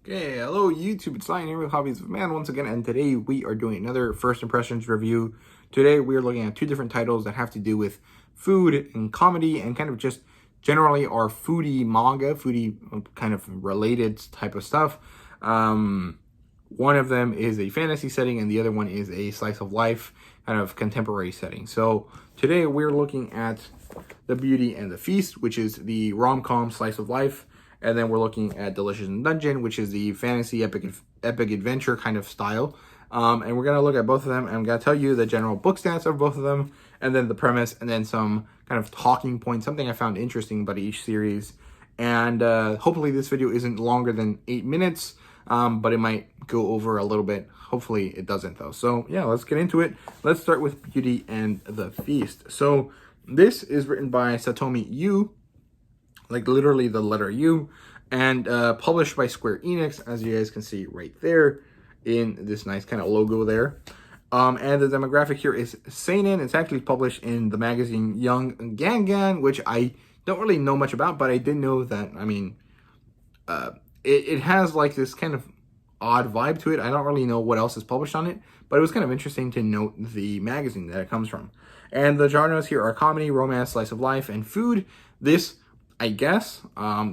Okay, hello YouTube, it's Lion here with Hobbies of Man once again, and today we are doing another first impressions review. Today we are looking at two different titles that have to do with food and comedy and kind of just generally our foodie manga, foodie kind of related type of stuff. One of them is a fantasy setting and the other one is a slice of life kind of contemporary setting. So today we're looking at The Beauty and the Feast, which is the rom-com slice of life. And then we're looking at Delicious in Dungeon, which is the fantasy epic adventure kind of style. And we're going to look at both of them. And I'm going to tell you the general book stats of both of them. And then the premise. And then some kind of talking points. Something I found interesting about each series. And hopefully this video isn't longer than 8 minutes. But it might go over a little bit. Hopefully it doesn't though. So yeah, let's get into it. Let's start with Beauty and the Feast. So this is written by Satomi Yu. Like literally the letter U, and published by Square Enix, as you guys can see right there in this nice kind of logo there. And the demographic here is seinen. It's actually published in the magazine Young Gangan, which I don't really know much about, but I did know that, I mean, it has like this kind of odd vibe to it. I don't really know what else is published on it, but it was kind of interesting to note the magazine that it comes from. And the genres here are comedy, romance, slice of life, and food. This, I guess,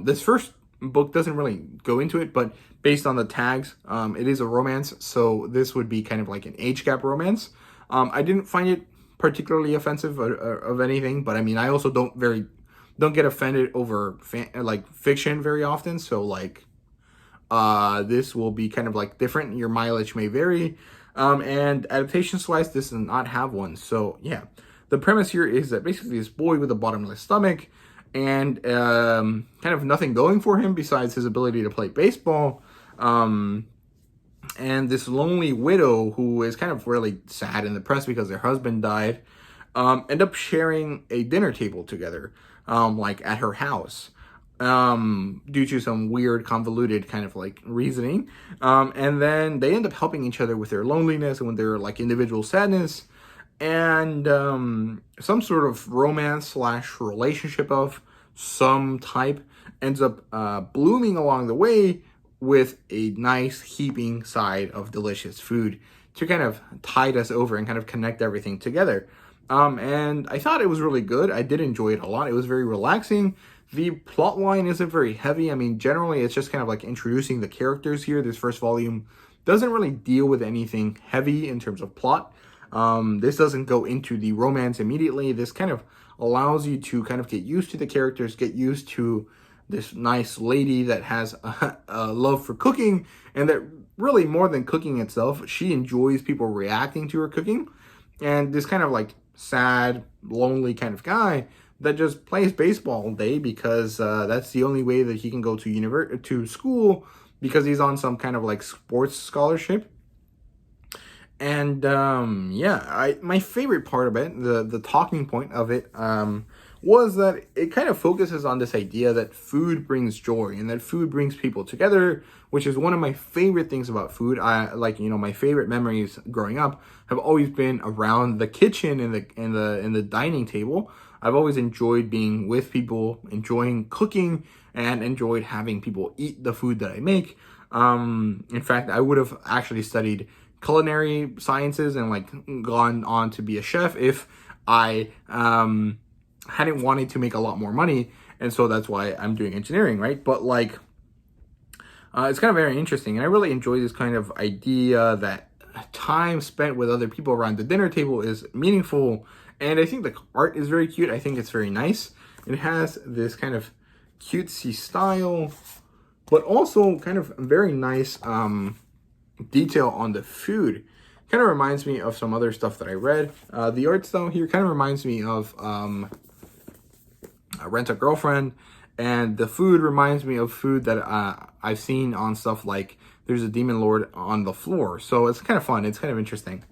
this first book doesn't really go into it, but based on the tags, it is a romance, so this would be kind of like an age gap romance. I didn't find it particularly offensive of anything, but I mean, I also don't get offended over fiction very often, so like, this will be kind of like different. Your mileage may vary, and adaptations-wise, this does not have one, so yeah. The premise here is that basically this boy with a bottomless stomach and kind of nothing going for him besides his ability to play baseball. And this lonely widow who is kind of really sad and depressed because their husband died, end up sharing a dinner table together, like at her house, due to some weird convoluted kind of like reasoning. And then they end up helping each other with their loneliness and with their like individual sadness. And some sort of romance / relationship of some type ends up blooming along the way with a nice heaping side of delicious food to kind of tide us over and kind of connect everything together. And I thought it was really good. I did enjoy it a lot. It was very relaxing. The plot line isn't very heavy. I mean, generally it's just kind of like introducing the characters here. This first volume doesn't really deal with anything heavy in terms of plot. This doesn't go into the romance immediately. This kind of allows you to kind of get used to the characters, get used to this nice lady that has a love for cooking, and that really more than cooking itself, she enjoys people reacting to her cooking. And this kind of like sad, lonely kind of guy that just plays baseball all day because that's the only way that he can go to school because he's on some kind of like sports scholarship. And yeah, my favorite part of it, the talking point of it, was that it kind of focuses on this idea that food brings joy and that food brings people together, which is one of my favorite things about food. I like, you know, my favorite memories growing up have always been around the kitchen and the dining table. I've always enjoyed being with people, enjoying cooking, and enjoyed having people eat the food that I make. In fact, I would have actually studied culinary sciences and like gone on to be a chef if I hadn't wanted to make a lot more money, and so that's why I'm doing engineering, right? But like it's kind of very interesting, and I really enjoy this kind of idea that time spent with other people around the dinner table is meaningful. And I think the art is very cute. I think it's very nice. It has this kind of cutesy style, but also kind of very nice detail on the food. Kind of reminds me of some other stuff that I read. The art style here kind of reminds me of Rent a Girlfriend, and the food reminds me of food that I've seen on stuff like There's a Demon Lord on the Floor. So it's kind of fun. It's kind of interesting.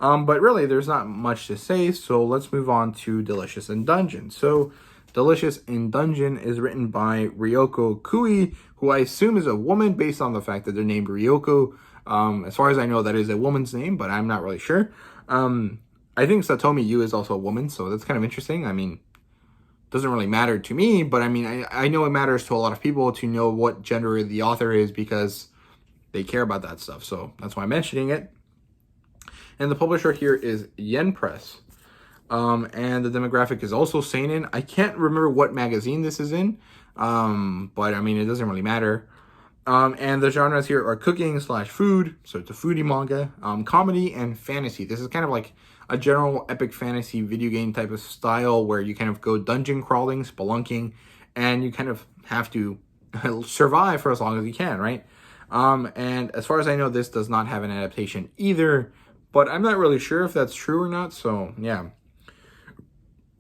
But really, there's not much to say, so let's move on to Delicious in Dungeon. So Delicious in Dungeon is written by Ryoko Kui, who I assume is a woman based on the fact that they're named Ryoko. As far as I know, that is a woman's name, but I'm not really sure. I think Satomi Yu is also a woman, so that's kind of interesting. I mean, doesn't really matter to me, but I mean, I know it matters to a lot of people to know what gender the author is because they care about that stuff. So that's why I'm mentioning it. And the publisher here is Yen Press. And the demographic is also seinen. I can't remember what magazine this is in, but I mean, it doesn't really matter. And the genres here are cooking / food, so it's a foodie manga, comedy, and fantasy. This is kind of like a general epic fantasy video game type of style where you kind of go dungeon crawling, spelunking, and you kind of have to survive for as long as you can, right? And as far as I know, this does not have an adaptation either, but I'm not really sure if that's true or not, so yeah.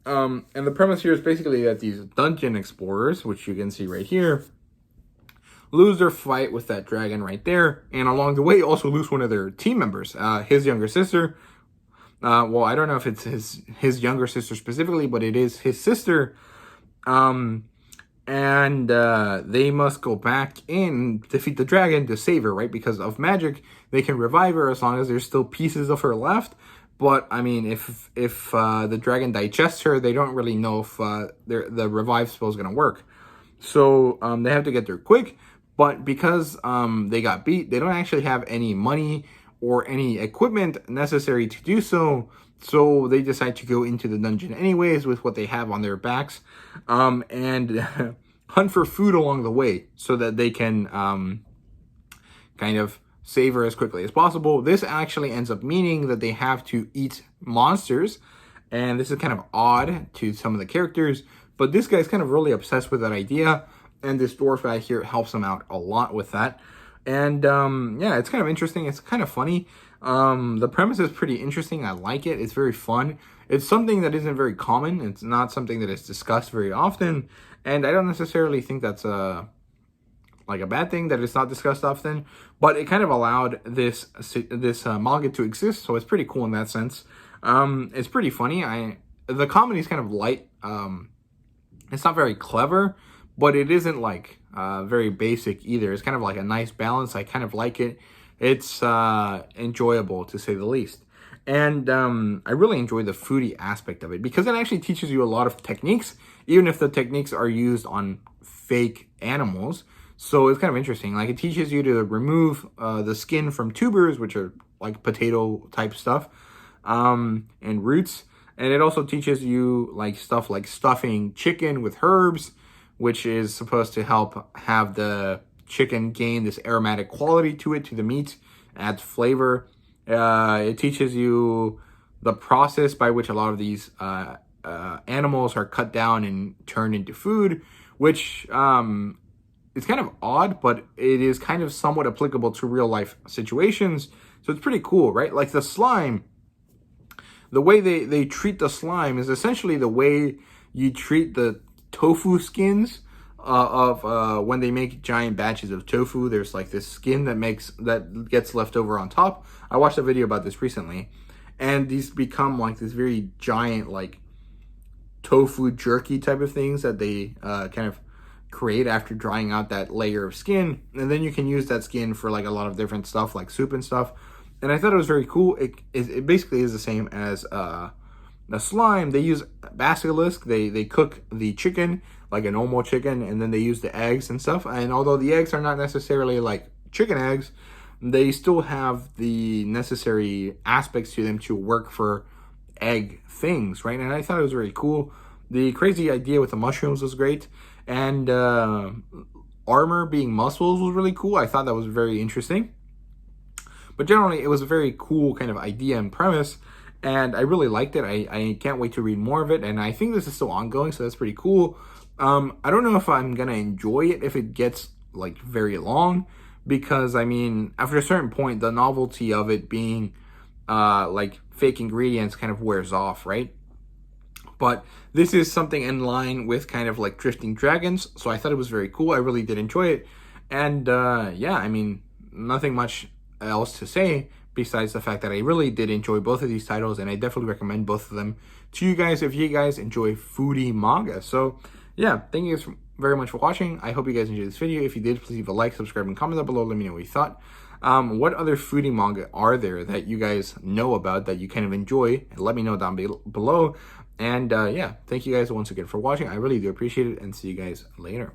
And the premise here is basically that these dungeon explorers, which you can see right here, lose their fight with that dragon right there, and along the way also lose one of their team members, his younger sister. Well, I don't know if it's his younger sister specifically, but it is his sister. And they must go back and defeat the dragon to save her, right? Because of magic, they can revive her as long as there's still pieces of her left. But I mean, if the dragon digests her, they don't really know if the revive spell is going to work. So they have to get there quick. But because they got beat, they don't actually have any money or any equipment necessary to do so. So they decide to go into the dungeon anyways with what they have on their backs, and hunt for food along the way so that they can kind of save her as quickly as possible. This actually ends up meaning that they have to eat monsters, and this is kind of odd to some of the characters, but this guy's kind of really obsessed with that idea, and this dwarf guy here helps him out a lot with that. And yeah, it's kind of interesting. It's kind of funny. The premise is pretty interesting. I like it. It's very fun. It's something that isn't very common. It's not something that is discussed very often, and I don't necessarily think that's like a bad thing that it's not discussed often, but it kind of allowed this manga to exist, so it's pretty cool in that sense. It's pretty funny. The comedy is kind of light. It's not very clever, but it isn't like very basic either. It's kind of like a nice balance. I kind of like it. It's enjoyable, to say the least. And I really enjoy the foodie aspect of it because it actually teaches you a lot of techniques, even if the techniques are used on fake animals. So it's kind of interesting. Like, it teaches you to remove the skin from tubers, which are like potato type stuff, and roots. And it also teaches you like stuff like stuffing chicken with herbs, which is supposed to help have the chicken gain this aromatic quality to it, to the meat, adds flavor. It teaches you the process by which a lot of these animals are cut down and turned into food, which it's kind of odd, but it is kind of somewhat applicable to real life situations. So it's pretty cool, right? Like the slime, the way they treat the slime is essentially the way you treat the tofu skins of when they make giant batches of tofu. There's like this skin that gets left over on top. I watched a video about this recently, and these become like this very giant like tofu jerky type of things that they kind of create after drying out that layer of skin, and then you can use that skin for like a lot of different stuff like soup and stuff. And I thought it was very cool. It basically is the same as the slime. They use basilisk. They cook the chicken like a normal chicken, and then they use the eggs and stuff. And although the eggs are not necessarily like chicken eggs, they still have the necessary aspects to them to work for egg things, right? And I thought it was very cool. The crazy idea with the mushrooms was great, and armor being muscles was really cool. I thought that was very interesting. But generally, it was a very cool kind of idea and premise, and I really liked it. I can't wait to read more of it, and I think this is still ongoing, so that's pretty cool. I don't know if I'm gonna enjoy it if it gets like very long, because I mean, after a certain point, the novelty of it being like fake ingredients kind of wears off, right? But this is something in line with kind of like Drifting Dragons, so I thought it was very cool. I really did enjoy it, and yeah, I mean, nothing much else to say besides the fact that I really did enjoy both of these titles, and I definitely recommend both of them to you guys if you guys enjoy foodie manga. So yeah, thank you guys very much for watching. I hope you guys enjoyed this video. If you did, please leave a like, subscribe, and comment down below. Let me know what you thought. What other foodie manga are there that you guys know about that you kind of enjoy? And let me know down below. And yeah, thank you guys once again for watching. I really do appreciate it, and see you guys later.